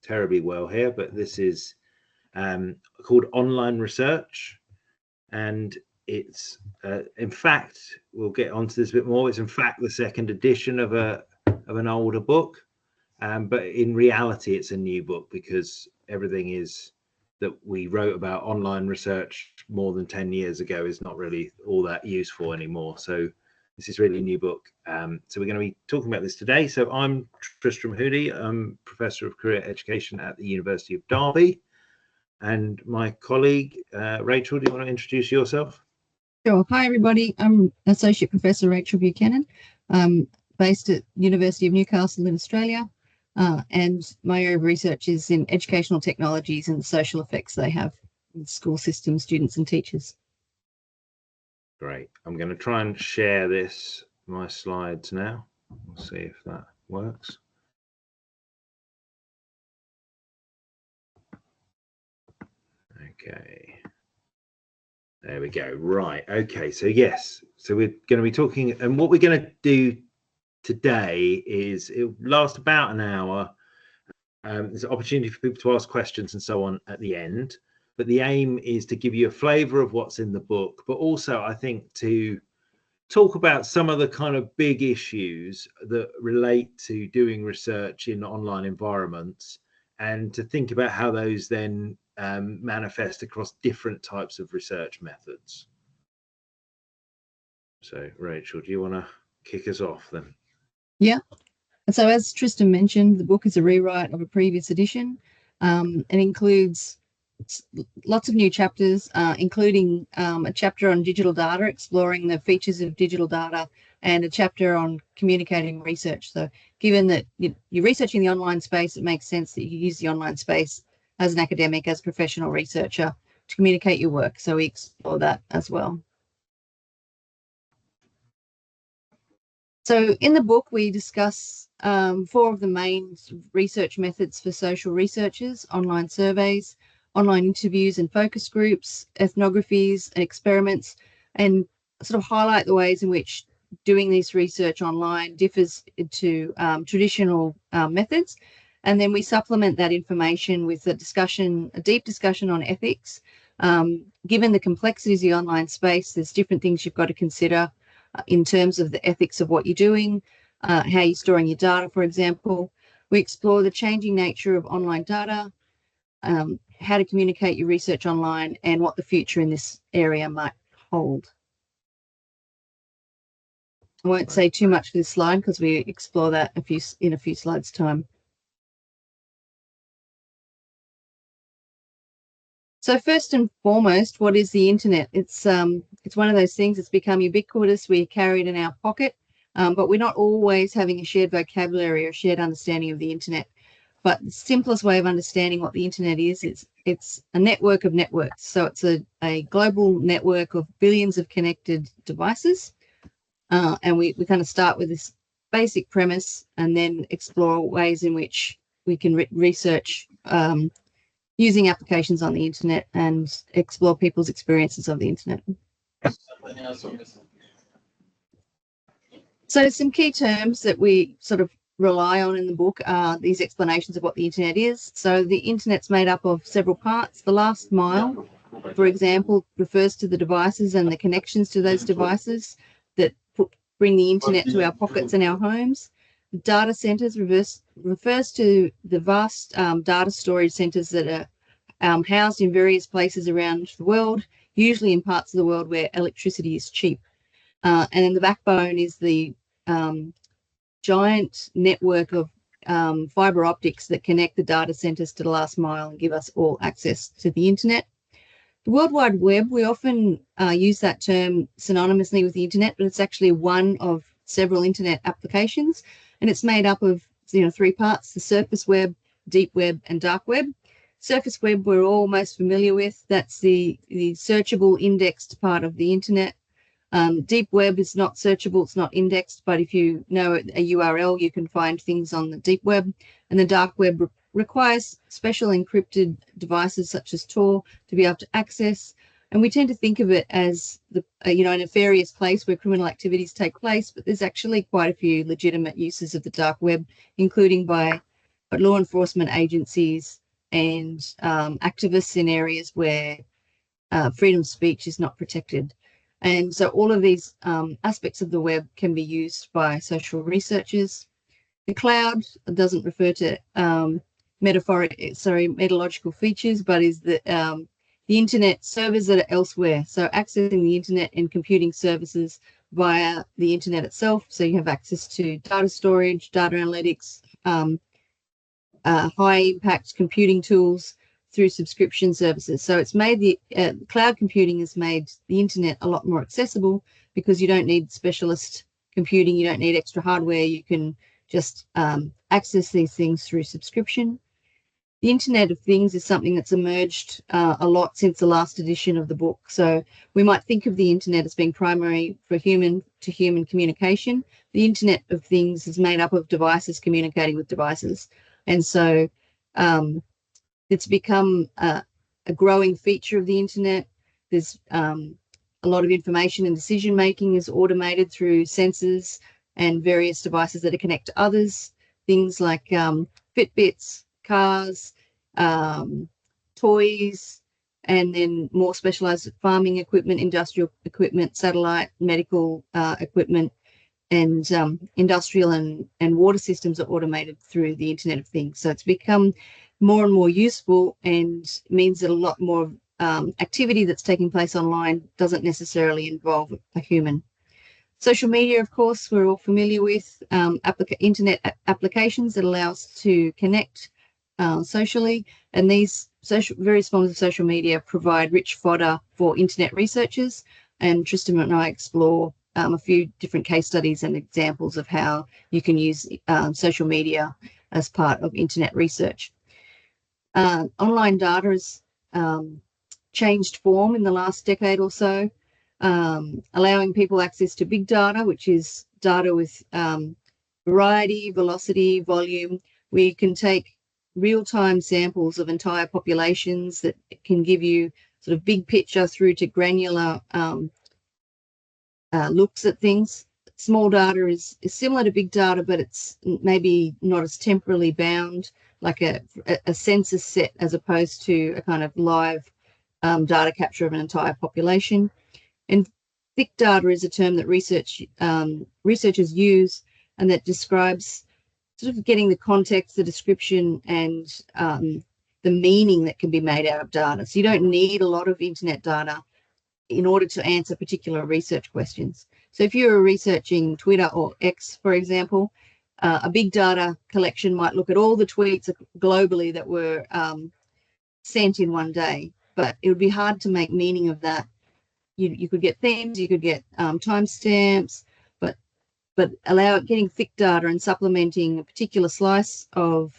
terribly well here, but this is called Online Research, and it's in fact, we'll get onto this a bit more. It's in fact the second edition of an older book, but in reality, it's a new book because everything is that we wrote about online research more than 10 years ago is not really all that useful anymore. So this is really a new book. So we're going to be talking about this today. So I'm Tristram Hooley. I'm Professor of Career Education at the University of Derby. And my colleague, Rachel, do you want to introduce yourself? Sure. Hi, everybody. I'm Associate Professor Rachel Buchanan, based at University of Newcastle in Australia. And my area of research is in educational technologies and the social effects they have in school systems, students and teachers. Great. I'm going to try and share my slides now. We'll see if that works. Okay. There we go. Right. Okay. So yes. So we're going to be talking, and what we're going to do today is it'll last about an hour. There's an opportunity for people to ask questions and so on at the end, but the aim is to give you a flavor of what's in the book, but also I think to talk about some of the kind of big issues that relate to doing research in online environments, and to think about how those then manifest across different types of research methods. So Rachel, do you want to kick us off then? Yeah. And so as Tristram mentioned, the book is a rewrite of a previous edition. It includes lots of new chapters, including a chapter on digital data, exploring the features of digital data, and a chapter on communicating research. So given that you're researching the online space, it makes sense that you use the online space as an academic, as a professional researcher to communicate your work. So we explore that as well. So in the book, we discuss 4 of the main research methods for social researchers: online surveys, online interviews and focus groups, ethnographies and experiments, and sort of highlight the ways in which doing this research online differs to traditional methods. And then we supplement that information with a deep discussion on ethics. Given the complexities of the online space, there's different things you've got to consider in terms of the ethics of what you're doing, how you're storing your data, for example. We explore the changing nature of online data, how to communicate your research online, and what the future in this area might hold. I won't say too much for this slide because we explore that in a few slides' time. So first and foremost, what is the internet? It's one of those things that's become ubiquitous. We carry it in our pocket, but we're not always having a shared vocabulary or shared understanding of the internet. But the simplest way of understanding what the internet is, it's a network of networks. So it's a global network of billions of connected devices. And we kind of start with this basic premise and then explore ways in which we can research using applications on the internet and explore people's experiences of the internet. So some key terms that we sort of rely on in the book are these explanations of what the internet is. So the internet's made up of several parts. The last mile, for example, refers to the devices and the connections to those devices that bring the internet to our pockets and our homes. Data centers refers to the vast data storage centers that are housed in various places around the world, usually in parts of the world where electricity is cheap. And then the backbone is the giant network of fiber optics that connect the data centers to the last mile and give us all access to the internet. The World Wide Web, we often use that term synonymously with the internet, but it's actually one of several internet applications, and it's made up of 3 parts: the surface web, deep web, and dark web. Surface web we're all most familiar with. That's the searchable, indexed part of the internet. Deep web is not searchable, it's not indexed, but if you know a URL, you can find things on the deep web. And the dark web requires special encrypted devices such as Tor to be able to access. And we tend to think of it as a nefarious place where criminal activities take place, but there's actually quite a few legitimate uses of the dark web, including by but law enforcement agencies and activists in areas where freedom of speech is not protected. And so all of these aspects of the web can be used by social researchers. The cloud doesn't refer to methodological features, but is the internet servers that are elsewhere. So accessing the internet and computing services via the internet itself. So you have access to data storage, data analytics, high impact computing tools through subscription services. So it's made the cloud computing has made the internet a lot more accessible because you don't need specialist computing, you don't need extra hardware, you can just access these things through subscription. The Internet of Things is something that's emerged a lot since the last edition of the book. So we might think of the internet as being primary for human-to-human communication. The Internet of Things is made up of devices communicating with devices. And so it's become a growing feature of the internet. There's a lot of information and decision making is automated through sensors and various devices that are connected to others. Things like Fitbits, cars, toys, and then more specialized farming equipment, industrial equipment, satellite, medical equipment, and industrial and water systems are automated through the Internet of Things. So it's become more and more useful and means that a lot more activity that's taking place online doesn't necessarily involve a human. Social media, of course, we're all familiar with, internet applications that allow us to connect socially, and these various forms of social media provide rich fodder for internet researchers, and Tristram and I explore a few different case studies and examples of how you can use social media as part of internet research. Online data has changed form in the last decade or so, allowing people access to big data, which is data with variety, velocity, volume. We can take real-time samples of entire populations that can give you sort of big picture through to granular looks at things. Small data is similar to big data, but it's maybe not as temporally bound, like a census set as opposed to a kind of live data capture of an entire population. And thick data is a term that researchers use, and that describes sort of getting the context, the description, and the meaning that can be made out of data. So you don't need a lot of internet data in order to answer particular research questions. So if you're researching Twitter or X, for example, a big data collection might look at all the tweets globally that were sent in one day, but it would be hard to make meaning of that. You could get themes, you could get timestamps, but getting thick data and supplementing a particular slice of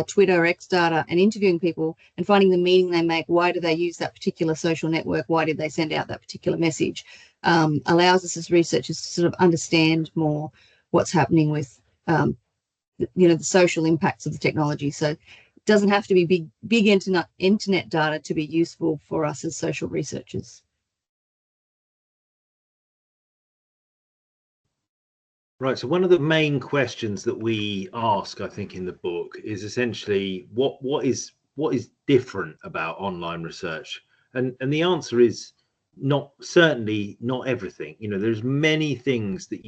Twitter or X data and interviewing people and finding the meaning they make. Why do they use that particular social network? Why did they send out that particular message? Allows us as researchers to sort of understand more what's happening with the social impacts of the technology. So it doesn't have to be big internet data to be useful for us as social researchers. Right. So one of the main questions that we ask, I think, in the book is essentially what is different about online research, and the answer is certainly not everything. There's many things that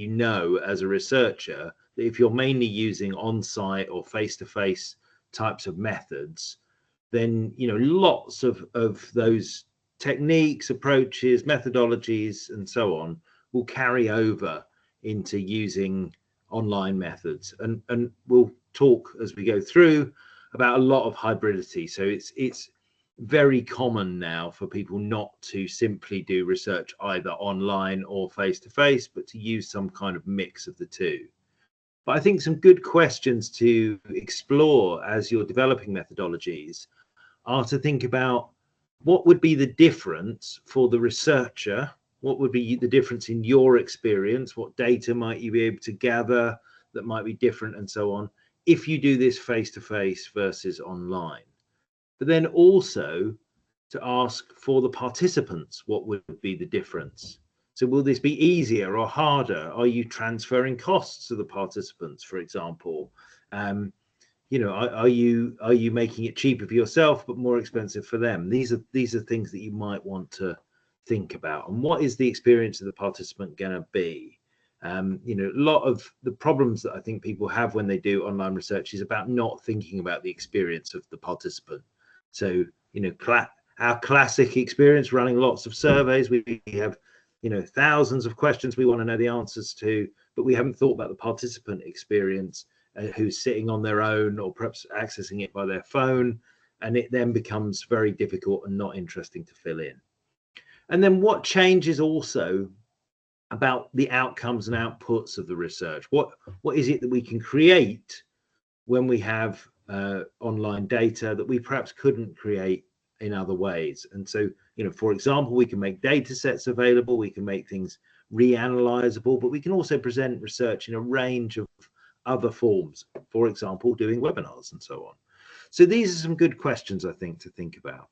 as a researcher, that if you're mainly using on-site or face-to-face types of methods, then lots of those techniques, approaches, methodologies, and so on will carry over into using online methods, and we'll talk as we go through about a lot of hybridity. So it's very common now for people not to simply do research either online or face to face, but to use some kind of mix of the two. But I think some good questions to explore as you're developing methodologies are to think about what would be the difference for the researcher. What would be the difference in your experience? What data might you be able to gather that might be different, and so on, if you do this face-to-face versus online? But then also to ask for the participants, what would be the difference? So will this be easier or harder? Are you transferring costs to the participants, for example? are you making it cheaper for yourself but more expensive for them? These are things that you might want to think about. And what is the experience of the participant going to be? A lot of the problems that I think people have when they do online research is about not thinking about the experience of the participant. So, our classic experience running lots of surveys, we have, thousands of questions we want to know the answers to, but we haven't thought about the participant experience, who's sitting on their own or perhaps accessing it by their phone. And it then becomes very difficult and not interesting to fill in. And then what changes also about the outcomes and outputs of the research? What is it that we can create when we have online data that we perhaps couldn't create in other ways? And so, for example, we can make data sets available, we can make things reanalyzable, but we can also present research in a range of other forms, for example, doing webinars and so on. So these are some good questions, I think, to think about.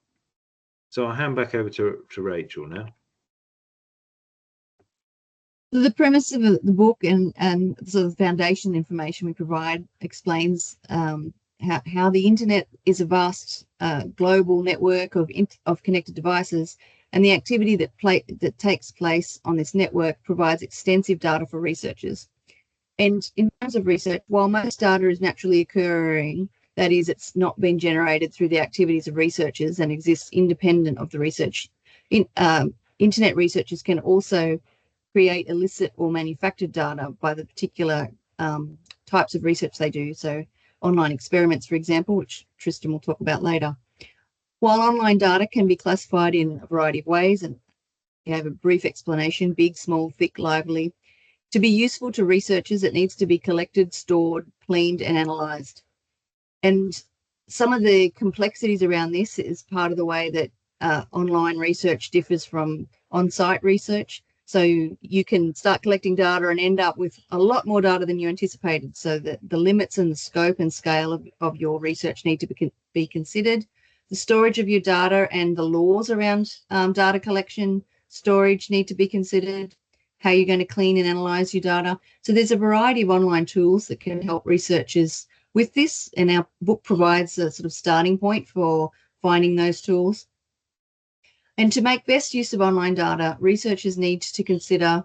So I'll hand back over to Rachel now. The premise of the book and sort of the foundation information we provide explains how the internet is a vast global network of connected devices, and the activity that takes place on this network provides extensive data for researchers. And in terms of research, while most data is naturally occurring, that is, it's not been generated through the activities of researchers and exists independent of the research, internet researchers can also create illicit or manufactured data by the particular types of research they do. So online experiments, for example, which Tristram will talk about later. While online data can be classified in a variety of ways, and we have a brief explanation: big, small, thick, lively. To be useful to researchers, it needs to be collected, stored, cleaned, and analysed. And some of the complexities around this is part of the way that online research differs from on-site research. So you can start collecting data and end up with a lot more data than you anticipated. So that the limits and the scope and scale of your research need to be considered. The storage of your data and the laws around data collection, storage need to be considered. How you're going to clean and analyze your data. So there's a variety of online tools that can help researchers with this, and our book provides a sort of starting point for finding those tools. And to make best use of online data, researchers need to consider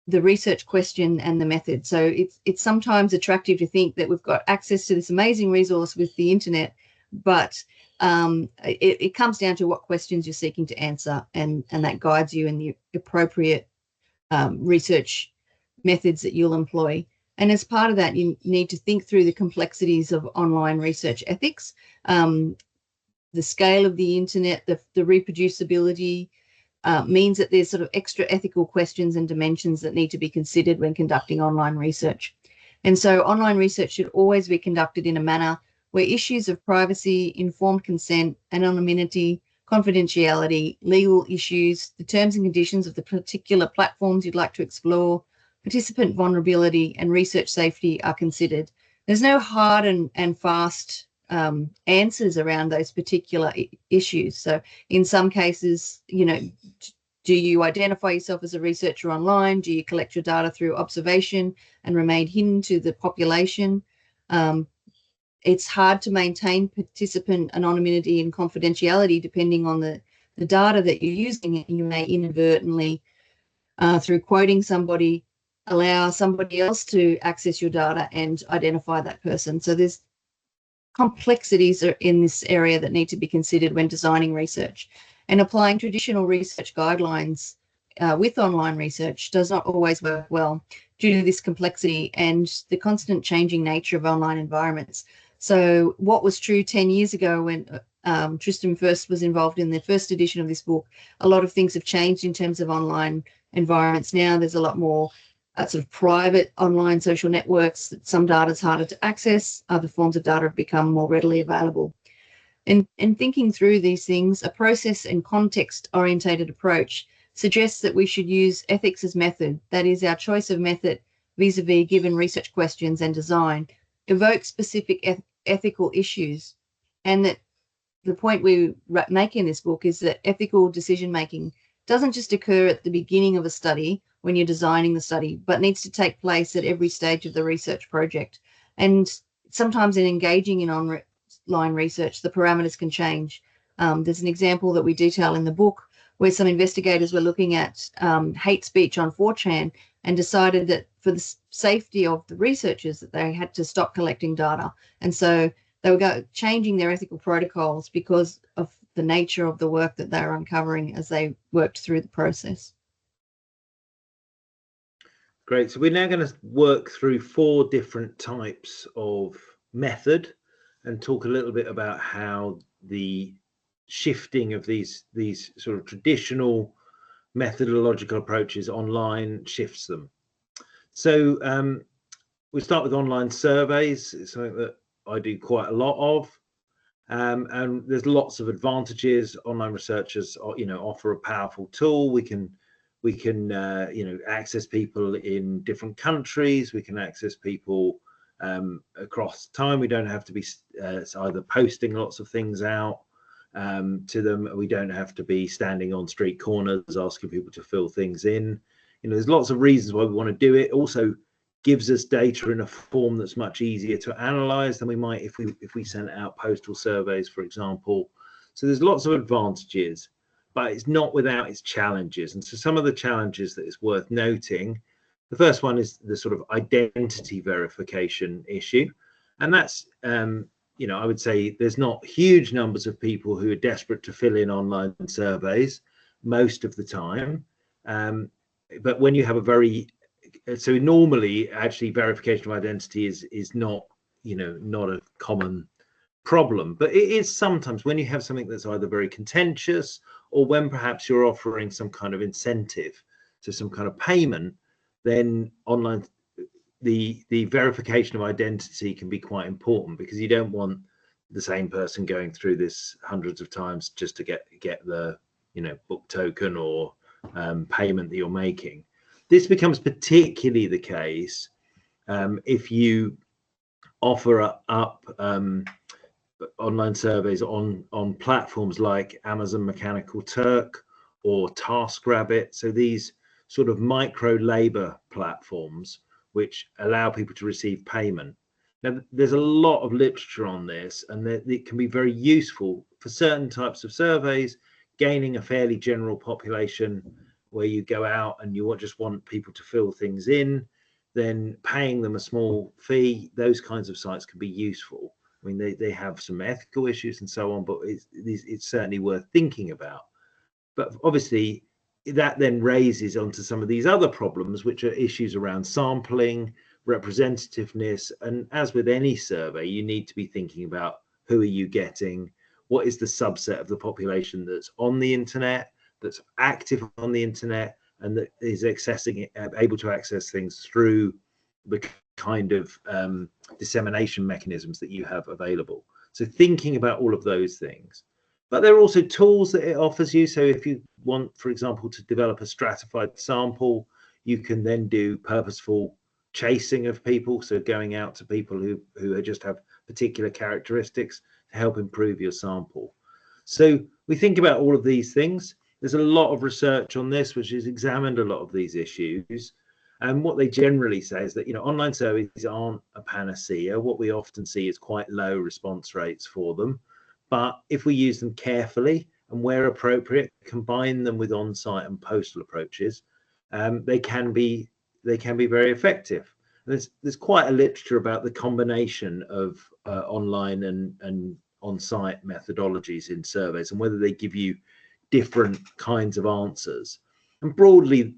the research question and the method. So it's sometimes attractive to think that we've got access to this amazing resource with the internet, but it comes down to what questions you're seeking to answer, and that guides you in the appropriate research methods that you'll employ. And as part of that, you need to think through the complexities of online research ethics, the scale of the internet, the reproducibility means that there's sort of extra ethical questions and dimensions that need to be considered when conducting online research. And so online research should always be conducted in a manner where issues of privacy, informed consent, anonymity, confidentiality, legal issues, the terms and conditions of the particular platforms you'd like to explore, participant vulnerability, and research safety are considered. There's no hard and fast answers around those particular issues. So in some cases, do you identify yourself as a researcher online? Do you collect your data through observation and remain hidden to the population? It's hard to maintain participant anonymity and confidentiality depending on the data that you're using. You may inadvertently, through quoting somebody, allow somebody else to access your data and identify that person. So there's complexities in this area that need to be considered when designing research. And applying traditional research guidelines with online research does not always work well due to this complexity and the constant changing nature of online environments. So what was true 10 years ago when Tristram first was involved in the first edition of this book, a lot of things have changed in terms of online environments. Now there's a lot more sort of private online social networks. Some data is harder to access. Other forms of data have become more readily available. And thinking through these things, a process and context-orientated approach suggests that we should use ethics as method. That is, our choice of method vis-a-vis given research questions and design evoke specific ethical issues. And that the point we make in this book is that ethical decision-making doesn't just occur at the beginning of a study when you're designing the study, but needs to take place at every stage of the research project. And sometimes in engaging in online research, the parameters can change. There's an example that we detail in the book where some investigators were looking at hate speech on 4chan and decided that for the safety of the researchers that they had to stop collecting data. And so they were changing their ethical protocols because of the nature of the work that they were uncovering as they worked through the process. Great. So we're now going to work through 4 different types of method and talk a little bit about how the shifting of these sort of traditional methodological approaches online shifts them. So we start with online surveys. It's something that I do quite a lot of, and there's lots of advantages. Online researchers, offer a powerful tool. We can access people in different countries. We can access people across time. We don't have to be either posting lots of things out to them. We don't have to be standing on street corners asking people to fill things in. There's lots of reasons why we want to do it. Also gives us data in a form that's much easier to analyze than we might if we sent out postal surveys, for example. So there's lots of advantages, but it's not without its challenges. And so some of the challenges that is worth noting, the first one is the sort of identity verification issue. And that's, I would say there's not huge numbers of people who are desperate to fill in online surveys most of the time. But when you have so normally actually verification of identity is not, not a common problem, but it is sometimes when you have something that's either very contentious or when perhaps you're offering some kind of incentive, so some kind of payment, then online the verification of identity can be quite important, because you don't want the same person going through this hundreds of times just to get the book token or payment that you're making. This becomes particularly the case if you offer up online surveys on platforms like Amazon Mechanical Turk or TaskRabbit. So these sort of micro labor platforms which allow people to receive payment. Now, there's a lot of literature on this, and it can be very useful for certain types of surveys, gaining a fairly general population where you go out and you just want people to fill things in, then paying them a small fee. Those kinds of sites can be useful. I mean, they have some ethical issues and so on, but it's certainly worth thinking about. But obviously, that then raises onto some of these other problems, which are issues around sampling, representativeness. And as with any survey, you need to be thinking about who are you getting, what is the subset of the population that's on the internet, that's active on the internet, and that is able to access things through the kind of dissemination mechanisms that you have available. So thinking about all of those things. But there are also tools that it offers you. So if you want, for example, to develop a stratified sample, you can then do purposeful chasing of people. So going out to people who just have particular characteristics to help improve your sample. So we think about all of these things. There's a lot of research on this, which has examined a lot of these issues. And what they generally say is that, online surveys aren't a panacea. What we often see is quite low response rates for them. But if we use them carefully and where appropriate, combine them with on-site and postal approaches, they can be very effective. And there's quite a literature about the combination of online and on-site methodologies in surveys and whether they give you different kinds of answers. And broadly,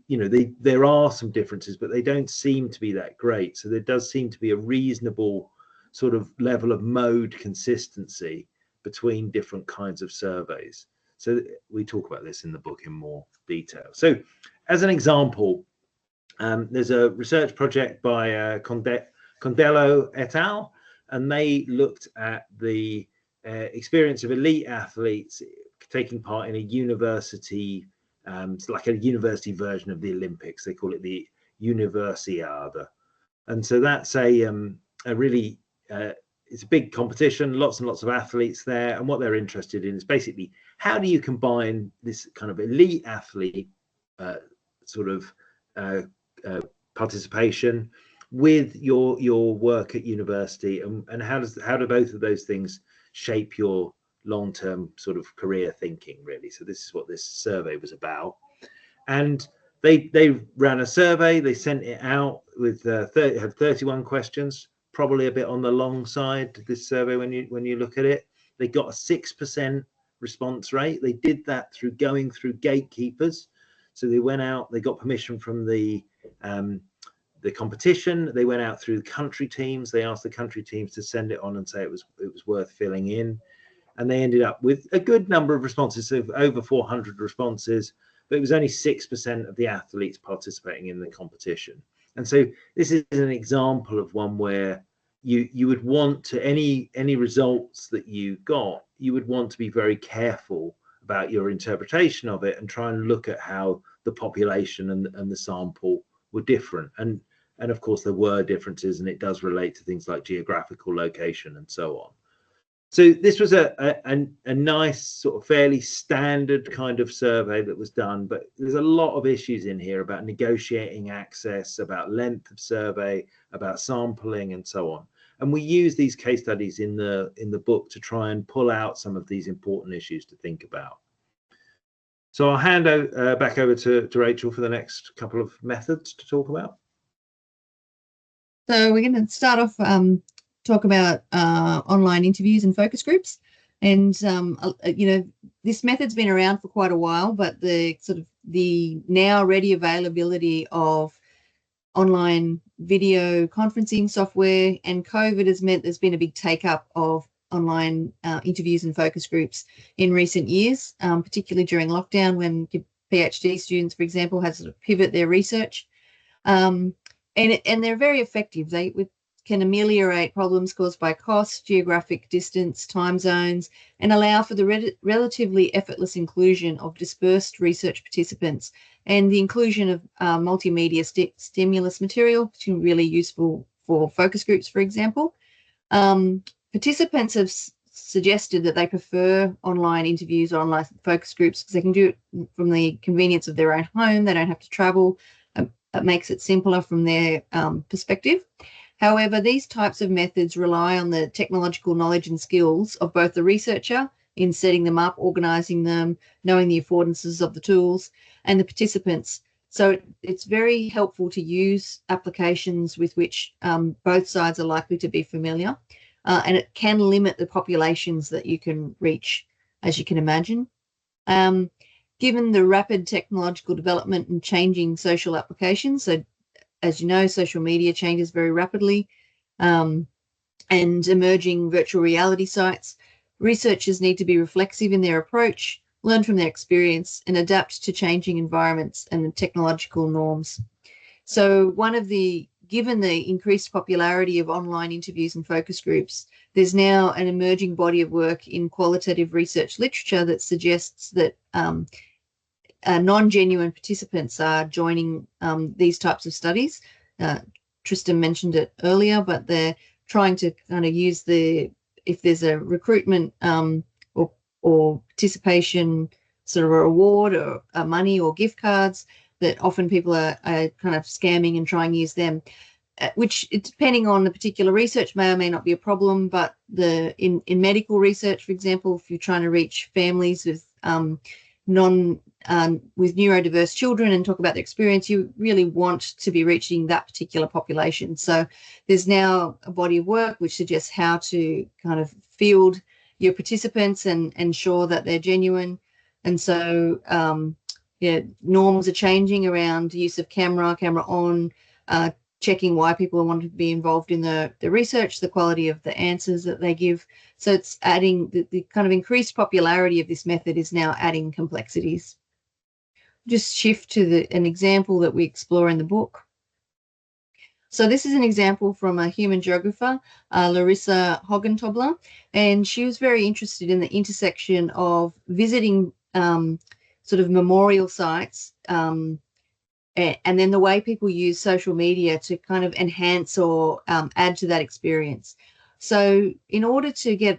there are some differences, but they don't seem to be that great. So there does seem to be a reasonable sort of level of mode consistency between different kinds of surveys. So we talk about this in the book in more detail. So as an example, there's a research project by Condello et al., and they looked at the experience of elite athletes taking part in a university, it's like a university version of the Olympics. They call it the Universiade. And so that's a really, it's a big competition, lots and lots of athletes there. And what they're interested in is basically, how do you combine this kind of elite athlete sort of participation with your work at university, and how do both of those things shape your long-term sort of career thinking, really? So this is what this survey was about. And they ran a survey, they sent it out with had 31 questions, probably a bit on the long side, this survey, when you look at it. They got a 6% response rate. They did that through going through gatekeepers. So they went out, they got permission from the competition. They went out through the country teams. They asked the country teams to send it on and say it was worth filling in. And they ended up with a good number of responses, so over 400 responses, but it was only 6% of the athletes participating in the competition. And so this is an example of one where you would want to, any results that you got, you would want to be very careful about your interpretation of it and try and look at how the population and the sample were different. And of course there were differences, and it does relate to things like geographical location and so on. So this was a nice sort of fairly standard kind of survey that was done, but there's a lot of issues in here about negotiating access, about length of survey, about sampling, and so on. And we use these case studies in the book to try and pull out some of these important issues to think about. So I'll hand back over to Rachel for the next couple of methods to talk about. So we're going to start off talk about online interviews and focus groups. And this method's been around for quite a while, but the now ready availability of online video conferencing software and COVID has meant there's been a big take up of online interviews and focus groups in recent years, particularly during lockdown, when PhD students, for example, had to sort of pivot their research. And they're very effective. They can ameliorate problems caused by cost, geographic distance, time zones, and allow for the relatively effortless inclusion of dispersed research participants and the inclusion of multimedia stimulus material, which is really useful for focus groups, for example. Participants have suggested that they prefer online interviews or online focus groups because they can do it from the convenience of their own home. They don't have to travel. It makes it simpler from their perspective. However, these types of methods rely on the technological knowledge and skills of both the researcher in setting them up, organising them, knowing the affordances of the tools, and the participants. So it's very helpful to use applications with which both sides are likely to be familiar, and it can limit the populations that you can reach, as you can imagine. Given the rapid technological development and changing social applications, so as you know, social media changes very rapidly, and emerging virtual reality sites, researchers need to be reflexive in their approach, learn from their experience, and adapt to changing environments and technological norms. So given the increased popularity of online interviews and focus groups, there's now an emerging body of work in qualitative research literature that suggests that non-genuine participants are joining these types of studies. Tristram mentioned it earlier, but they're trying to kind of use if there's a recruitment or participation sort of a reward or money or gift cards, that often people are kind of scamming and trying to use them, which, depending on the particular research, may or may not be a problem. But in medical research, for example, if you're trying to reach families with with neurodiverse children and talk about their experience, you really want to be reaching that particular population. So there's now a body of work which suggests how to kind of field your participants and ensure that they're genuine. And so norms are changing around the use of camera on, checking why people want to be involved in the research, the quality of the answers that they give. So it's adding the kind of increased popularity of this method is now adding complexities. Just shift to an example that we explore in the book. So this is an example from a human geographer, Larissa Hoggentobler, and she was very interested in the intersection of visiting sort of memorial sites and then the way people use social media to kind of enhance or add to that experience. So in order to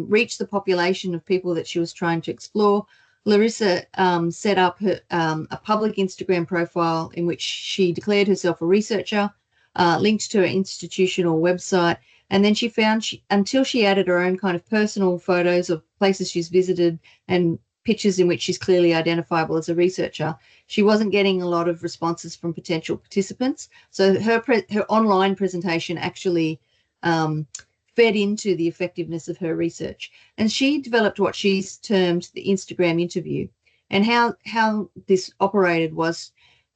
reach the population of people that she was trying to explore, Larissa set up a public Instagram profile in which she declared herself a researcher, linked to her institutional website. And then she found until she added her own kind of personal photos of places she's visited and pictures in which she's clearly identifiable as a researcher, she wasn't getting a lot of responses from potential participants. So her online presentation actually fed into the effectiveness of her research. And she developed what she's termed the Instagram interview. And how this operated was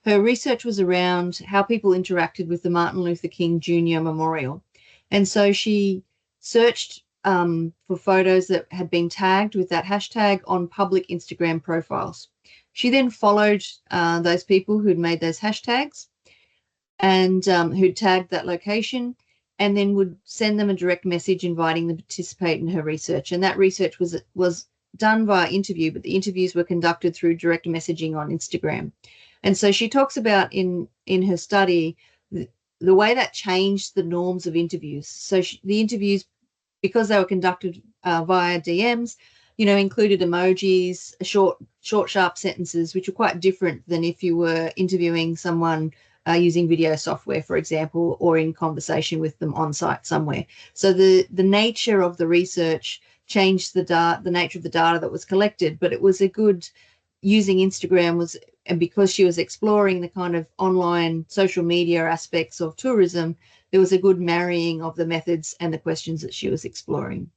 her research was around how people interacted with the Martin Luther King Jr. Memorial. And so she searched for photos that had been tagged with that hashtag on public Instagram profiles. She then followed those people who'd made those hashtags and who'd tagged that location, and then would send them a direct message inviting them to participate in her research. And that research was done via interview, but the interviews were conducted through direct messaging on Instagram. And so she talks about in her study the way that changed the norms of interviews. So the interviews, because they were conducted via DMs, included emojis, short, sharp sentences, which are quite different than if you were interviewing someone using video software, for example, or in conversation with them on site somewhere. So the nature of the research changed the nature of the data that was collected, but it was a good using Instagram and because she was exploring the kind of online social media aspects of tourism, there was a good marrying of the methods and the questions that she was exploring.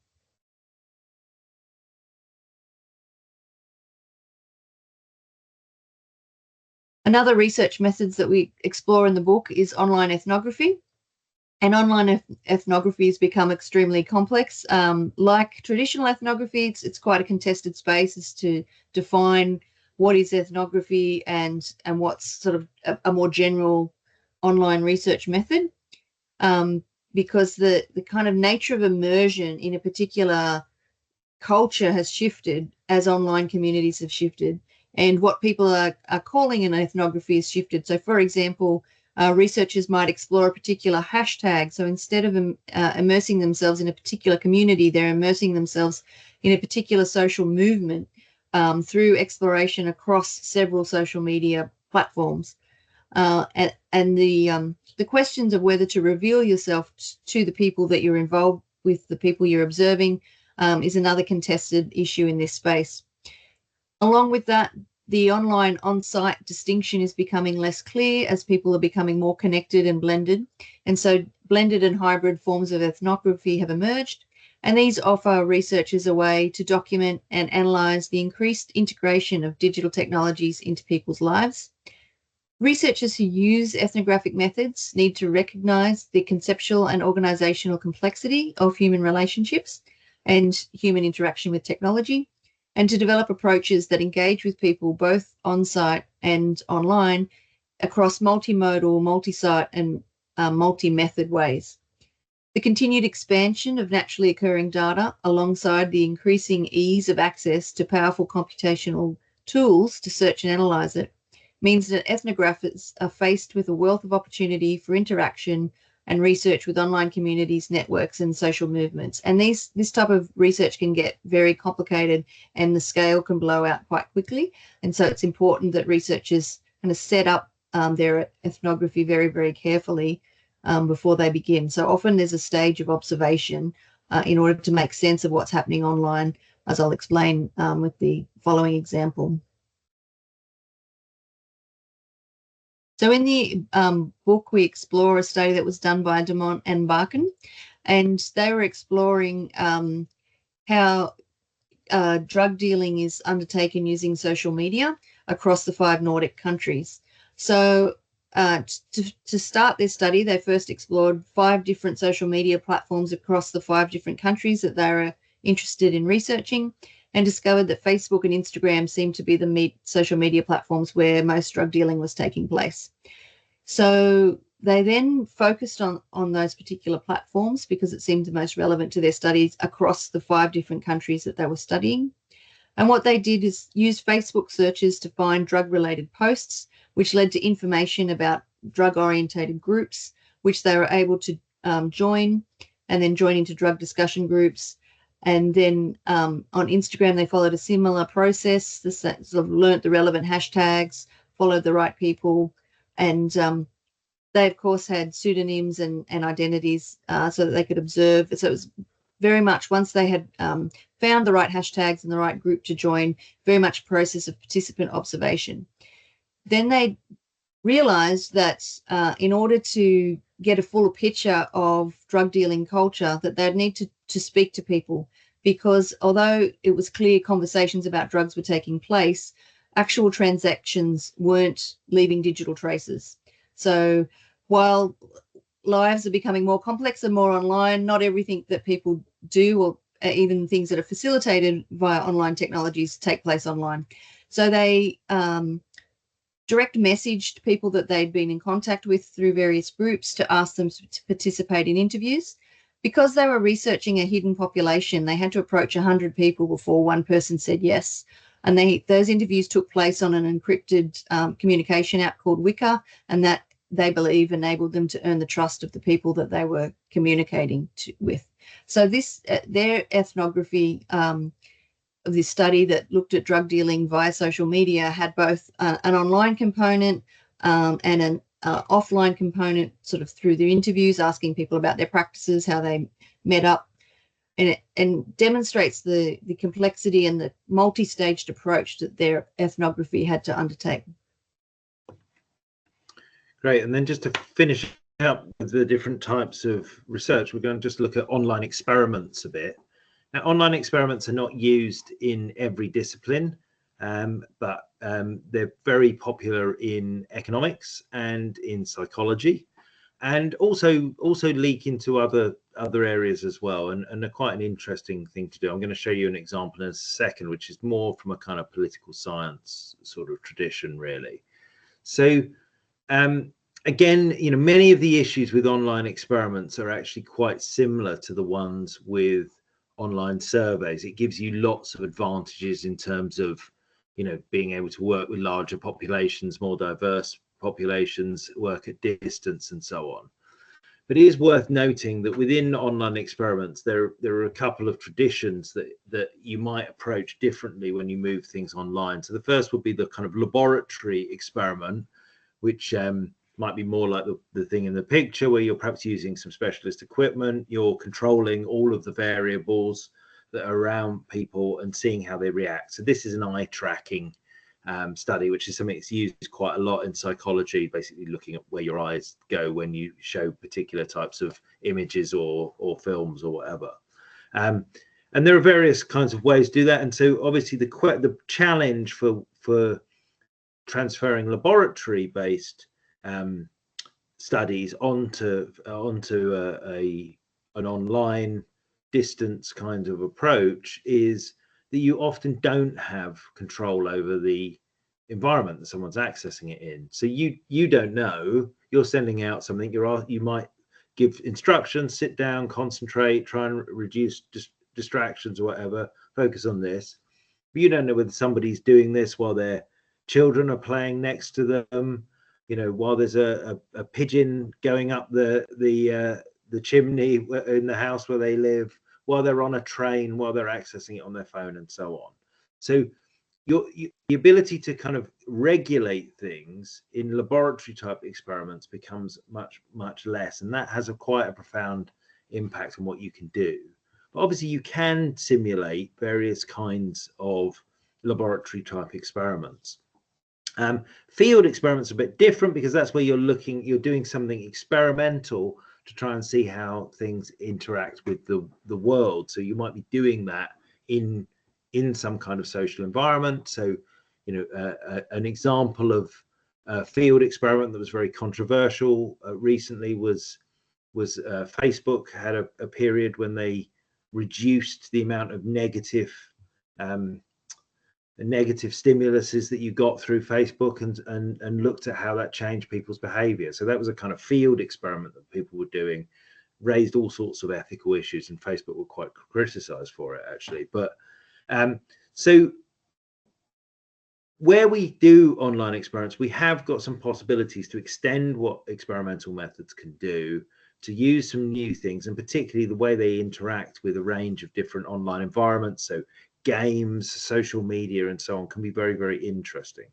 Another research methods that we explore in the book is online ethnography. And online ethnography has become extremely complex. Like traditional ethnography, it's quite a contested space as to define what is ethnography and what's sort of a more general online research method, because the kind of nature of immersion in a particular culture has shifted as online communities have shifted, and what people are calling an ethnography has shifted. So, for example, researchers might explore a particular hashtag. So instead of immersing themselves in a particular community, they're immersing themselves in a particular social movement through exploration across several social media platforms. And the questions of whether to reveal yourself to the people that you're involved with, the people you're observing, is another contested issue in this space. Along with that, the online on-site distinction is becoming less clear as people are becoming more connected and blended. And so blended and hybrid forms of ethnography have emerged, and these offer researchers a way to document and analyze the increased integration of digital technologies into people's lives. Researchers who use ethnographic methods need to recognize the conceptual and organizational complexity of human relationships and human interaction with technology, and to develop approaches that engage with people both on-site and online across multimodal, multi-site, and multi-method ways. The continued expansion of naturally occurring data, alongside the increasing ease of access to powerful computational tools to search and analyze it, means that ethnographers are faced with a wealth of opportunity for interaction and research with online communities, networks, and social movements. And this type of research can get very complicated and the scale can blow out quite quickly. And so it's important that researchers kind of set up their ethnography very, very carefully before they begin. So often there's a stage of observation in order to make sense of what's happening online, as I'll explain with the following example. So in the book, we explore a study that was done by Dumont and Buchanan, and they were exploring how drug dealing is undertaken using social media across the 5 Nordic countries. So to start this study, they first explored 5 different social media platforms across the 5 different countries that they were interested in researching, and discovered that Facebook and Instagram seemed to be the social media platforms where most drug dealing was taking place. So they then focused on those particular platforms because it seemed the most relevant to their studies across the 5 different countries that they were studying. And what they did is use Facebook searches to find drug-related posts, which led to information about drug-orientated groups, which they were able to join, and then join into drug discussion groups. And then on Instagram, they followed a similar process. They sort of learnt the relevant hashtags, followed the right people, and they of course had pseudonyms and identities so that they could observe. So it was very much, once they had found the right hashtags and the right group to join, very much a process of participant observation. Then they realized that in order to get a fuller picture of drug dealing culture, that they'd need to speak to people, because although it was clear conversations about drugs were taking place, actual transactions weren't leaving digital traces. So while lives are becoming more complex and more online, not everything that people do, or even things that are facilitated via online technologies, take place online. So they direct messaged people that they'd been in contact with through various groups to ask them to participate in interviews. Because they were researching a hidden population, they had to approach 100 people before one person said yes. And those interviews took place on an encrypted communication app called Wicker, and that, they believe, enabled them to earn the trust of the people that they were communicating with. So this, their ethnography of this study that looked at drug dealing via social media, had both an online component and an offline component, sort of through the interviews, asking people about their practices, how they met up, and demonstrates the complexity and the multi-staged approach that their ethnography had to undertake. Great. And then just to finish up with the different types of research, we're going to just look at online experiments a bit. Now, online experiments are not used in every discipline, but they're very popular in economics and in psychology, and also leak into other areas as well, and are quite an interesting thing to do. I'm going to show you an example in a second, which is more from a kind of political science sort of tradition, really. So again, you know, many of the issues with online experiments are actually quite similar to the ones with online surveys. It gives you lots of advantages in terms of, you know, being able to work with larger populations, more diverse populations, work at distance, and so on. But it is worth noting that within online experiments, there are a couple of traditions that you might approach differently when you move things online. So the first would be the kind of laboratory experiment, which might be more like the thing in the picture, where you're perhaps using some specialist equipment, you're controlling all of the variables that are around people and seeing how they react. So this is an eye tracking study, which is something that's used quite a lot in psychology, basically looking at where your eyes go when you show particular types of images or films or whatever. And there are various kinds of ways to do that. And so obviously the challenge for transferring laboratory-based studies onto an online distance kind of approach is that you often don't have control over the environment that someone's accessing it in. So you don't know, you're sending out something, you might give instructions, sit down, concentrate, try and reduce distractions or whatever, focus on this, but you don't know whether somebody's doing this while their children are playing next to them, you know, while there's a pigeon going up the chimney in the house where they live, while they're on a train, while they're accessing it on their phone, and so on. So the ability to kind of regulate things in laboratory type experiments becomes much less, and that has quite a profound impact on what you can do. But obviously you can simulate various kinds of laboratory type experiments. Field experiments are a bit different, because that's where you're doing something experimental to try and see how things interact with the world. So you might be doing that in some kind of social environment. So, you know, an example of a field experiment that was very controversial recently was Facebook had a period when they reduced the amount of negative stimuluses that you got through Facebook, and looked at how that changed people's behavior. So that was a kind of field experiment that people were doing, raised all sorts of ethical issues, and Facebook were quite criticized for it, actually. But so where we do online experiments, we have got some possibilities to extend what experimental methods can do, to use some new things, and particularly the way they interact with a range of different online environments. So games, social media, and so on can be very, very interesting.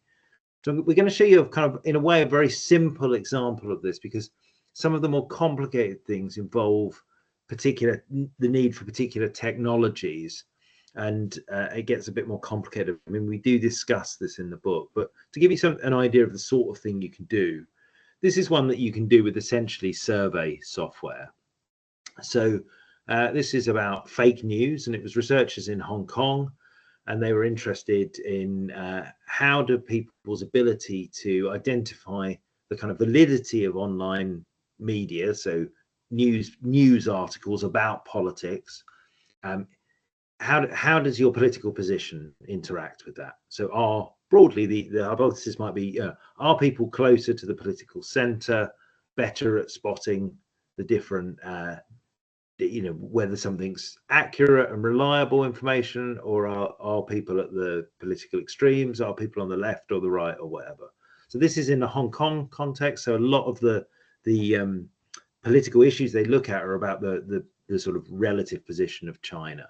So we're going to show you a kind of, in a way, a very simple example of this, because some of the more complicated things involve the need for particular technologies, and it gets a bit more complicated. I mean, we do discuss this in the book, but to give you an idea of the sort of thing you can do, this is one that you can do with essentially survey software. So this is about fake news, and it was researchers in Hong Kong, and they were interested in how do people's ability to identify the kind of validity of online media, so news articles about politics, how does your political position interact with that? So broadly the hypothesis might be, are people closer to the political center, better at spotting the different whether something's accurate and reliable information, or are people at the political extremes, are people on the left or the right or whatever. So this is in the Hong Kong context. So a lot of the political issues they look at are about the sort of relative position of China.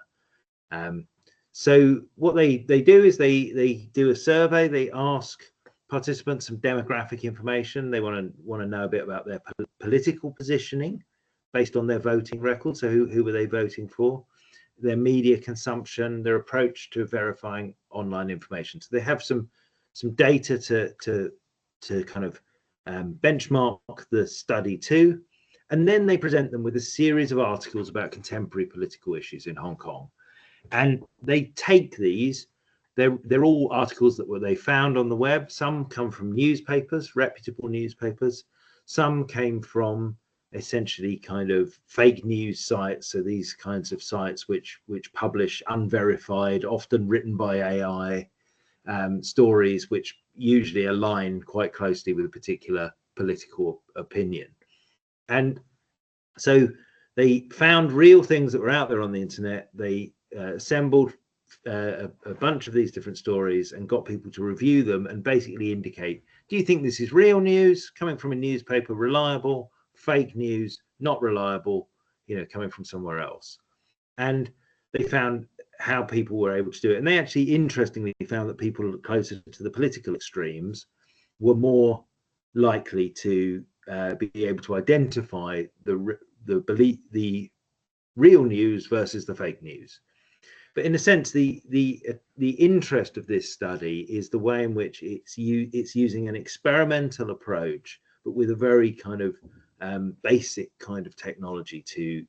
So what they do is they do a survey. They ask participants some demographic information. They want to know a bit about their political positioning based on their voting record. So who were they voting for? Their media consumption, their approach to verifying online information. So they have some data to kind of benchmark the study to, and then they present them with a series of articles about contemporary political issues in Hong Kong. And they take these, they're all articles that they found on the web. Some come from newspapers, reputable newspapers. Some came from essentially kind of fake news sites. So these kinds of sites which publish unverified, often written by AI, stories which usually align quite closely with a particular political opinion. And so they found real things that were out there on the internet. They assembled a bunch of these different stories and got people to review them and basically indicate, do you think this is real news coming from a newspaper, reliable, fake news, not reliable, coming from somewhere else? And they found how people were able to do it. And they actually interestingly found that people closer to the political extremes were more likely to be able to identify the real news versus the fake news. But in a sense, the interest of this study is the way in which it's using an experimental approach, but with a very kind of basic kind of technology to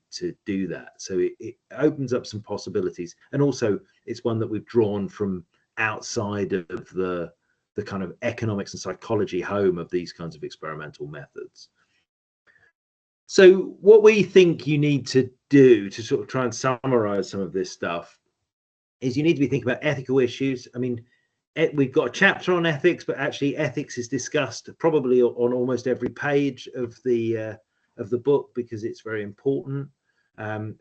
do that. So it opens up some possibilities, and also it's one that we've drawn from outside of the kind of economics and psychology home of these kinds of experimental methods. So what we think you need to do to sort of try and summarize some of this stuff is you need to be thinking about ethical issues. I mean, we've got a chapter on ethics, but actually ethics is discussed probably on almost every page of the book, because it's very important. And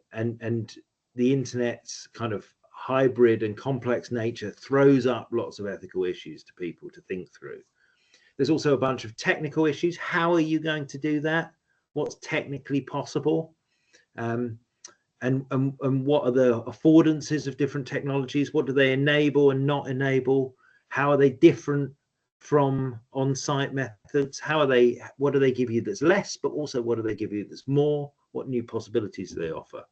the internet's kind of hybrid and complex nature throws up lots of ethical issues to people to think through. There's also a bunch of technical issues. How are you going to do that? What's technically possible? And what are the affordances of different technologies? What do they enable and not enable? How are they different from on-site methods? What do they give you that's less, but also what do they give you that's more? What new possibilities do they offer?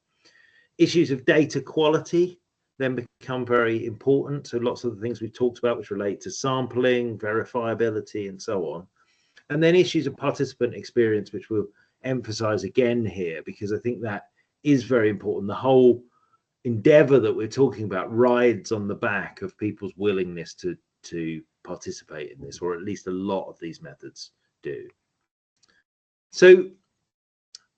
Issues of data quality then become very important. So lots of the things we've talked about, which relate to sampling, verifiability, and so on. And then issues of participant experience, which we'll emphasize again here, because I think that is very important. The whole endeavor that we're talking about rides on the back of people's willingness to participate in this, or at least a lot of these methods do. So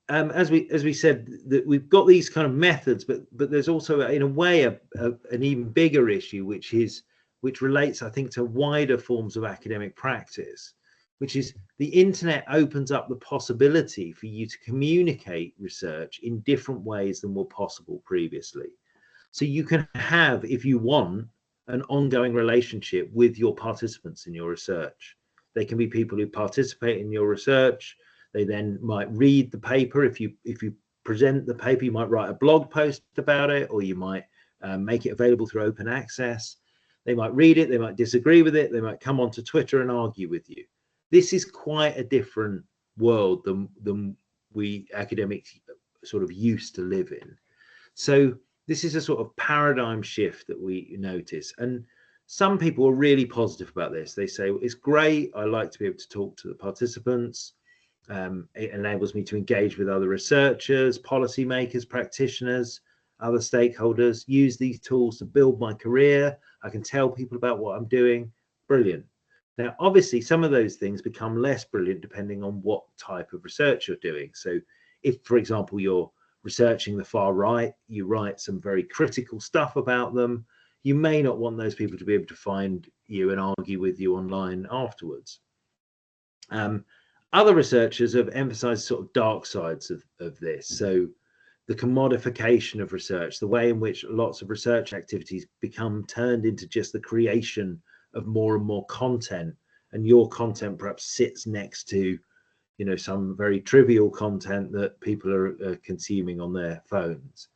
as we said, that we've got these kind of methods, but there's also in a way an even bigger issue, which relates, I think, to wider forms of academic practice, which is the internet opens up the possibility for you to communicate research in different ways than were possible previously. So you can have, if you want, an ongoing relationship with your participants in your research. They can be people who participate in your research. They then might read the paper. If you present the paper, you might write a blog post about it, or you might make it available through open access. They might read it, they might disagree with it, they might come onto Twitter and argue with you. This is quite a different world than we academics sort of used to live in. So this is a sort of paradigm shift that we notice. And some people are really positive about this. They say, well, it's great. I like to be able to talk to the participants. It enables me to engage with other researchers, policymakers, practitioners, other stakeholders, use these tools to build my career. I can tell people about what I'm doing. Brilliant. Now, obviously, some of those things become less brilliant depending on what type of research you're doing. So if, for example, you're researching the far right, you write some very critical stuff about them, you may not want those people to be able to find you and argue with you online afterwards. Other researchers have emphasized sort of dark sides of this. So the commodification of research, the way in which lots of research activities become turned into just the creation of more and more content, and your content perhaps sits next to, you know, some very trivial content that people are consuming on their phones.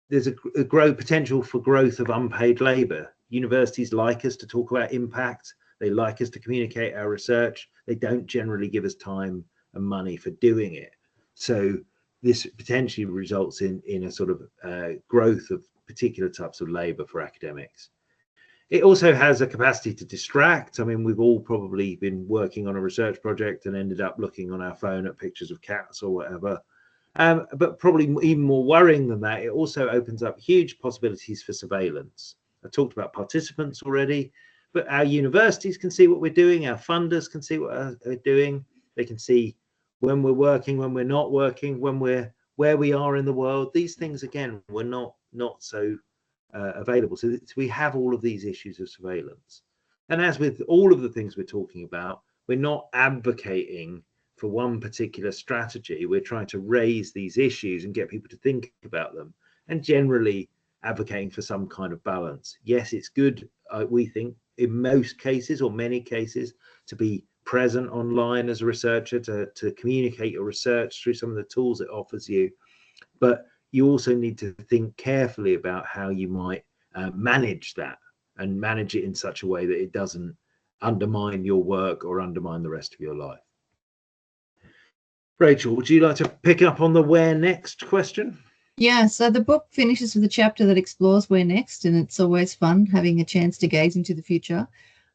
There's a potential for growth of unpaid labor. Universities like us to talk about impact. They like us to communicate our research. They don't generally give us time and money for doing it. So this potentially results in a sort of growth of particular types of labor for academics. It also has a capacity to distract. I mean, we've all probably been working on a research project and ended up looking on our phone at pictures of cats or whatever. But probably even more worrying than that, it also opens up huge possibilities for surveillance. I talked about participants already, but our universities can see what we're doing. Our funders can see what we're doing. They can see when we're working, when we're not working, where we are in the world. These things, again, were not so available. So we have all of these issues of surveillance. And as with all of the things we're talking about, we're not advocating for one particular strategy. We're trying to raise these issues and get people to think about them, and generally advocating for some kind of balance. Yes, it's good, we think, in most cases or many cases, to be present online as a researcher, to communicate your research through some of the tools it offers you. But you also need to think carefully about how you might manage that, and manage it in such a way that it doesn't undermine your work or undermine the rest of your life. Rachel, would you like to pick up on the where next question? Yeah, so the book finishes with a chapter that explores where next, and it's always fun having a chance to gaze into the future.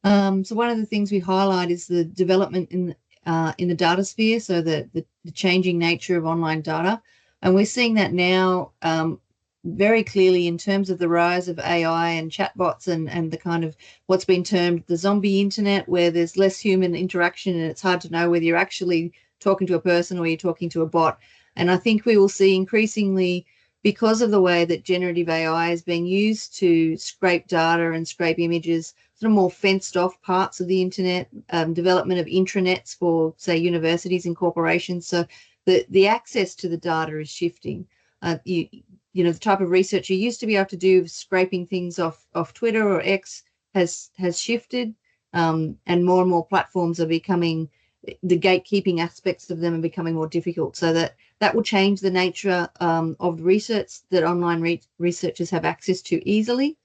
So one of the things we highlight is the development in the data sphere, so the changing nature of online data. And we're seeing that now very clearly in terms of the rise of AI and chatbots and the kind of what's been termed the zombie internet, where there's less human interaction and it's hard to know whether you're actually talking to a person or you're talking to a bot. And I think we will see increasingly, because of the way that generative AI is being used to scrape data and scrape images, sort of more fenced off parts of the internet, development of intranets for, say, universities and corporations. So the access to the data is shifting. You know, the type of research you used to be able to do scraping things off Twitter or X has shifted, and more platforms are becoming, the gatekeeping aspects of them are becoming more difficult. So that will change the nature of research that online researchers have access to easily.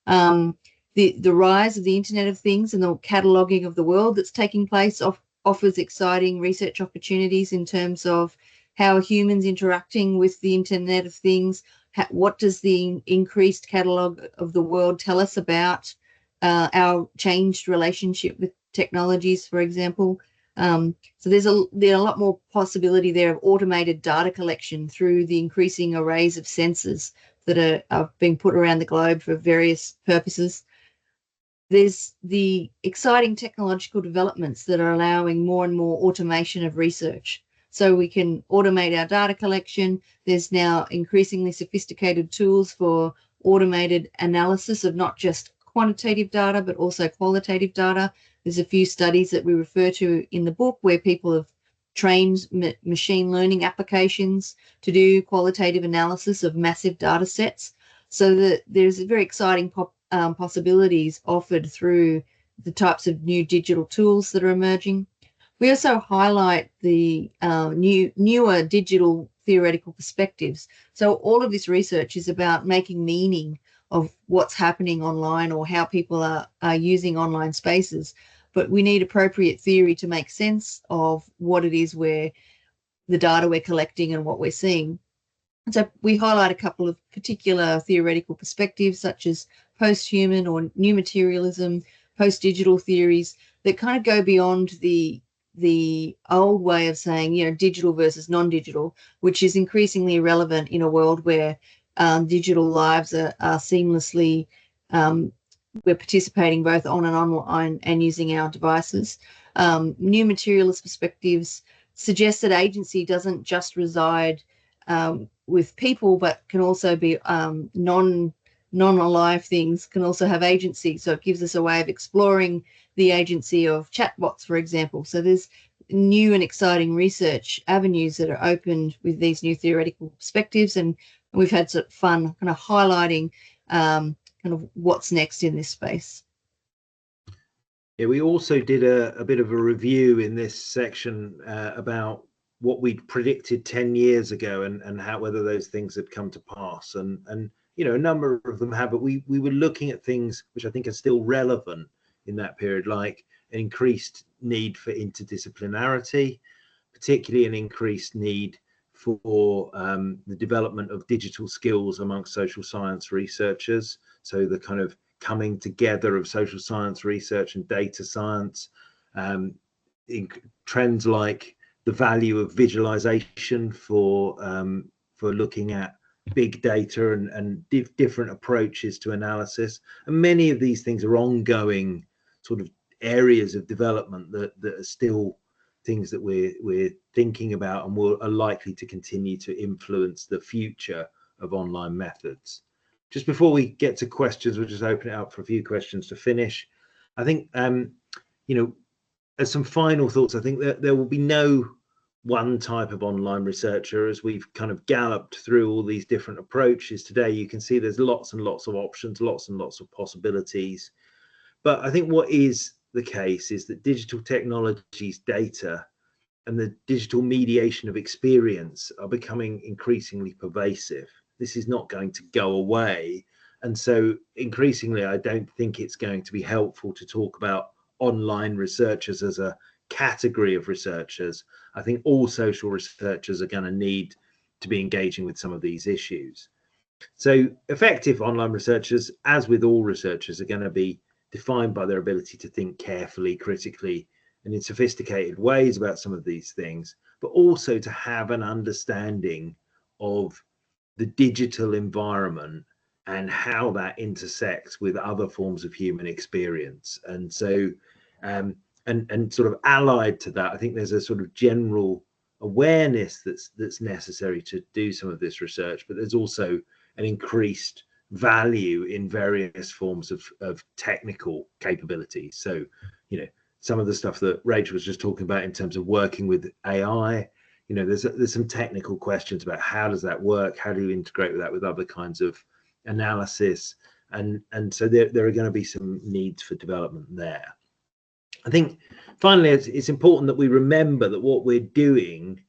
The rise of the Internet of Things and the cataloging of the world that's taking place offers exciting research opportunities in terms of how humans interacting with the Internet of Things. What does the increased catalog of the world tell us about our changed relationship with technologies, for example? So there's a lot more possibility there of automated data collection through the increasing arrays of sensors that are being put around the globe for various purposes. There's the exciting technological developments that are allowing more and more automation of research. So we can automate our data collection. There's now increasingly sophisticated tools for automated analysis of not just quantitative data, but also qualitative data. There's a few studies that we refer to in the book where people have trained machine learning applications to do qualitative analysis of massive data sets. So that there's very exciting possibilities offered through the types of new digital tools that are emerging. We also highlight the newer digital theoretical perspectives. So all of this research is about making meaning of what's happening online or how people are using online spaces. But we need appropriate theory to make sense of what it is the data we're collecting and what we're seeing. So we highlight a couple of particular theoretical perspectives, such as post-human or new materialism, post-digital theories that kind of go beyond the old way of saying, digital versus non-digital, which is increasingly relevant in a world where digital lives are seamlessly, we're participating both on and online and using our devices. New materialist perspectives suggest that agency doesn't just reside with people, but can also be non-alive things can also have agency. So it gives us a way of exploring the agency of chatbots, for example. So there's new and exciting research avenues that are opened with these new theoretical perspectives, and we've had some fun kind of highlighting kind of what's next in this space. Yeah, we also did a bit of a review in this section about what we'd predicted 10 years ago and how whether those things had come to pass. And a number of them have, but we were looking at things which I think are still relevant in that period, like an increased need for interdisciplinarity, particularly an increased need for the development of digital skills amongst social science researchers. So the kind of coming together of social science research and data science, in trends like the value of visualization for looking at big data and different approaches to analysis. And many of these things are ongoing sort of areas of development that are still things that we're thinking about and are likely to continue to influence the future of online methods. Just before we get to questions, we'll just open it up for a few questions to finish. I think, as some final thoughts, I think that there will be no one type of online researcher. As we've kind of galloped through all these different approaches today, you can see there's lots and lots of options, lots and lots of possibilities. But I think what is the case is that digital technologies, data, and the digital mediation of experience are becoming increasingly pervasive. This is not going to go away. And so increasingly, I don't think it's going to be helpful to talk about online researchers as a category of researchers. I think all social researchers are going to need to be engaging with some of these issues. So effective online researchers, as with all researchers, are going to be defined by their ability to think carefully, critically, and in sophisticated ways about some of these things, but also to have an understanding of the digital environment and how that intersects with other forms of human experience. And so, and sort of allied to that, I think there's a sort of general awareness that's necessary to do some of this research, but there's also an increased value in various forms of technical capabilities. So, some of the stuff that Rachel was just talking about in terms of working with AI, there's some technical questions about how does that work? How do you integrate that with other kinds of analysis? And so there are going to be some needs for development there. I think finally, it's important that we remember that what we're doing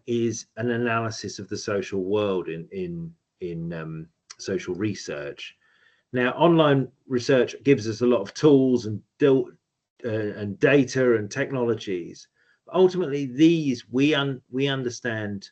is an analysis of the social world in social research. Now, online research gives us a lot of tools and data and technologies. But ultimately, these we understand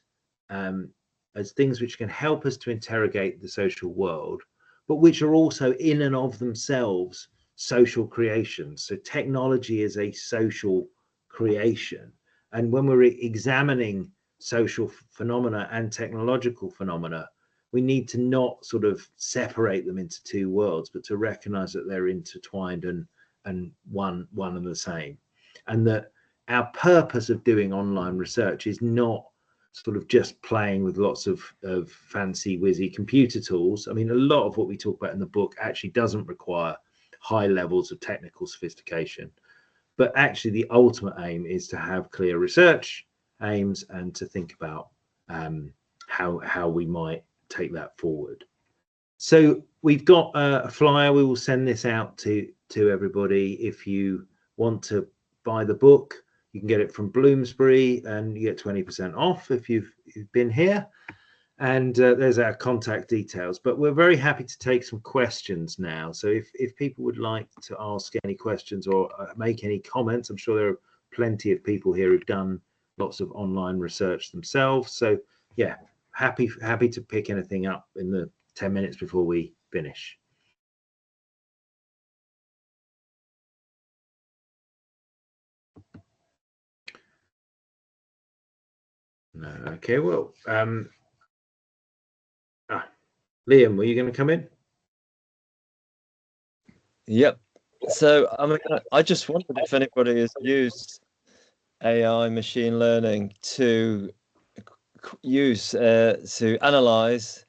as things which can help us to interrogate the social world, but which are also in and of themselves social creations. So technology is a social creation. And when we're examining social phenomena and technological phenomena, we need to not sort of separate them into two worlds, but to recognize that they're intertwined and one and the same. And that our purpose of doing online research is not sort of just playing with lots of fancy whizzy computer tools. I mean, a lot of what we talk about in the book actually doesn't require high levels of technical sophistication, but actually the ultimate aim is to have clear research aims and to think about how we might take that forward. So we've got a flyer. We will send this out to everybody. If you want to buy the book, You can get it from Bloomsbury, and you get 20% off if you've been here. And there's our contact details. But we're very happy to take some questions now. So if people would like to ask any questions or make any comments, I'm sure there are plenty of people here who've done lots of online research themselves. So yeah, happy to pick anything up in the 10 minutes before we finish. No, okay, well, Liam, were you going to come in? Yep. So I just wondered if anybody has used AI machine learning to use to analyze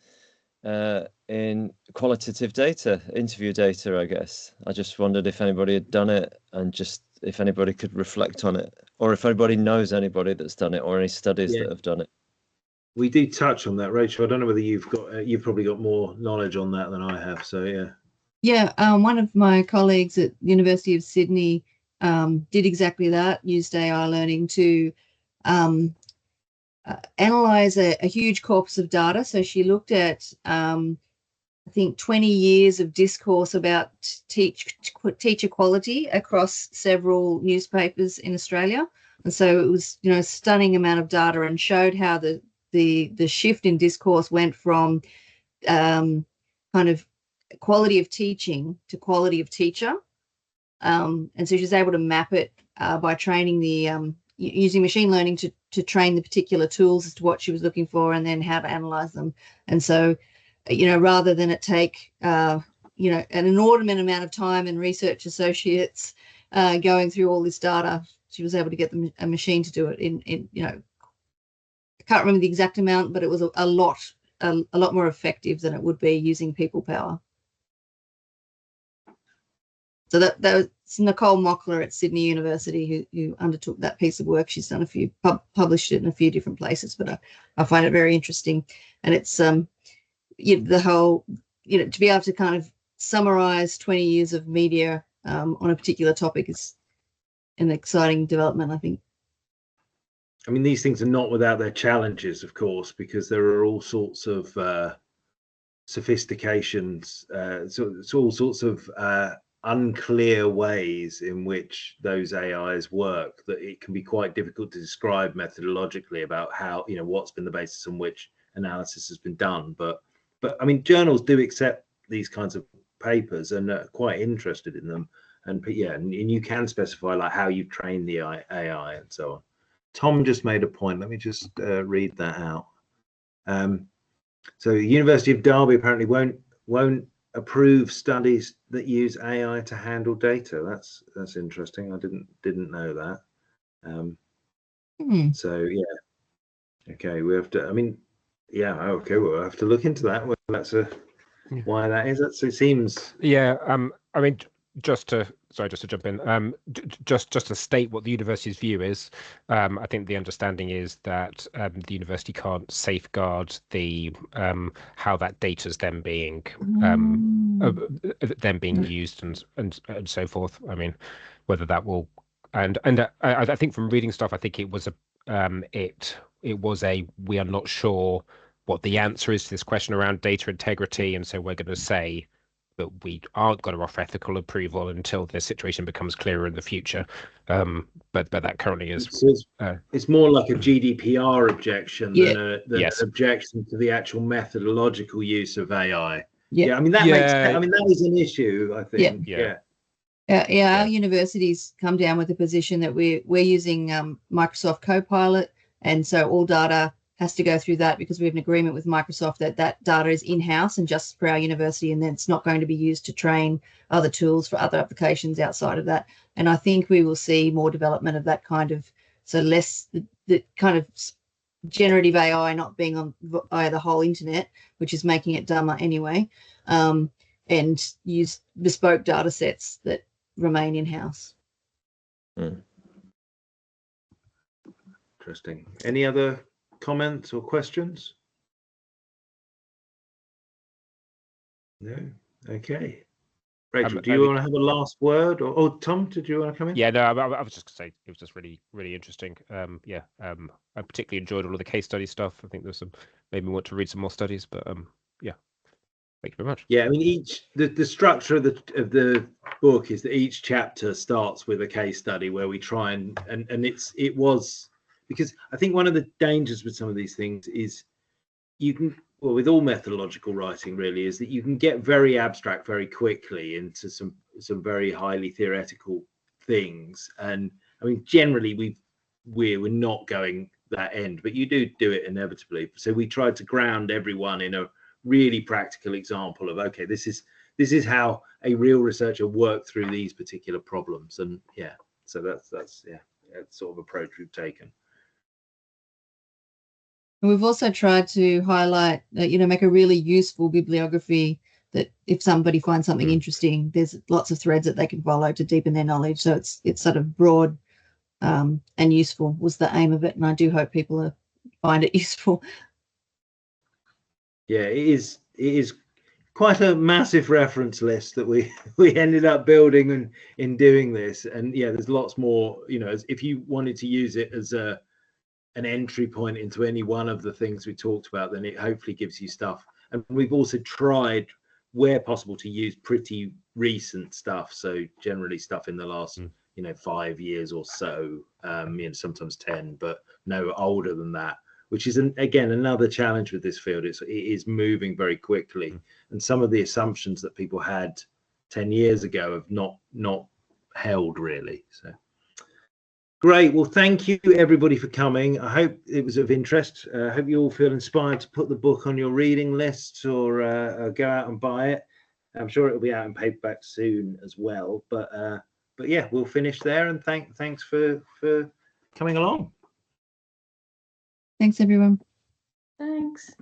in qualitative data, interview data, I guess. I just wondered if anybody had done it, and just if anybody could reflect on it, or if anybody knows anybody that's done it, or any studies that have done it. We do touch on that, Rachel. I don't know whether you've probably got more knowledge on that than I have. So yeah. Yeah, one of my colleagues at the University of Sydney did exactly that, used AI learning to analyze a huge corpus of data. So she looked at, I think, 20 years of discourse about teacher quality across several newspapers in Australia. And so it was, a stunning amount of data, and showed how the shift in discourse went from kind of quality of teaching to quality of teacher. And so she was able to map it by training using machine learning to train the particular tools as to what she was looking for, and then how to analyze them. And so, rather than it take, an inordinate amount of time and research associates going through all this data, she was able to get a machine to do it in I can't remember the exact amount, but it was a lot more effective than it would be using people power. So that was Nicole Mockler at Sydney University who undertook that piece of work. She's done published it in a few different places, but I find it very interesting. And it's the whole, to be able to kind of summarize 20 years of media on a particular topic is an exciting development, I think. I mean, these things are not without their challenges, of course, because there are all sorts of sophistications, so it's all sorts of unclear ways in which those AIs work, that it can be quite difficult to describe methodologically about how, what's been the basis on which analysis has been done. But I mean, journals do accept these kinds of papers and are quite interested in them. And you can specify like how you've trained the AI and so on. Tom just made a point. Let me just read that out. So the University of Derby apparently won't approve studies that use AI to handle data. That's interesting. I didn't know that. So yeah, okay, we have to. I mean, yeah, okay, we'll have to look into that. Well, that's why that is. It seems. Yeah, I mean, just to jump in, just to state what the university's view is. I think the understanding is that the university can't safeguard the how that data is then being used and so forth. I mean, whether that will and I think from reading stuff, I think it was we are not sure what the answer is to this question around data integrity, and so we're going to say that we aren't going to offer ethical approval until the situation becomes clearer in the future. But that currently is. It's more like a GDPR objection than an Yes. objection to the actual methodological use of AI. Yeah, I mean that makes. I mean that is an issue, I think. Our university's come down with the position that we're using Microsoft Copilot, and so all data has to go through that, because we have an agreement with Microsoft that data is in-house and just for our university, and then it's not going to be used to train other tools for other applications outside of that. And I think we will see more development of that kind of, so less the kind of generative AI not being on via the whole internet, which is making it dumber anyway, and use bespoke data sets that remain in-house. Interesting. Any other comments or questions? No. Okay. Rachel, do you want to have a last word, or Tom, did you want to come in? Yeah, no, I was just going to say it was just really, really interesting. I particularly enjoyed all of the case study stuff. I think there's some made me want to read some more studies, but yeah, thank you very much. Yeah, I mean, the structure of the book is that each chapter starts with a case study where we try and it was because I think one of the dangers with some of these things is you can, well, with all methodological writing really, is that you can get very abstract very quickly into some very highly theoretical things. And I mean, generally we're not going that end, but you do it inevitably. So we tried to ground everyone in a really practical example of, okay, this is how a real researcher worked through these particular problems. And yeah, so that's sort of approach we've taken. And we've also tried to highlight, make a really useful bibliography that if somebody finds something interesting, there's lots of threads that they can follow to deepen their knowledge. So it's sort of broad and useful was the aim of it. And I do hope people find it useful. Yeah, it is quite a massive reference list that we ended up building in doing this. And yeah, there's lots more, if you wanted to use it as an entry point into any one of the things we talked about, then it hopefully gives you stuff. And we've also tried where possible to use pretty recent stuff, so generally stuff in the last 5 years or so, sometimes 10, but no older than that, which is again another challenge with this field. It is moving very quickly, and some of the assumptions that people had 10 years ago have not held really. So great. Well, thank you everybody for coming. I hope it was of interest. I hope you all feel inspired to put the book on your reading list or go out and buy it. I'm sure it'll be out in paperback soon as well. But yeah, we'll finish there. And thanks for coming along. Thanks, everyone. Thanks.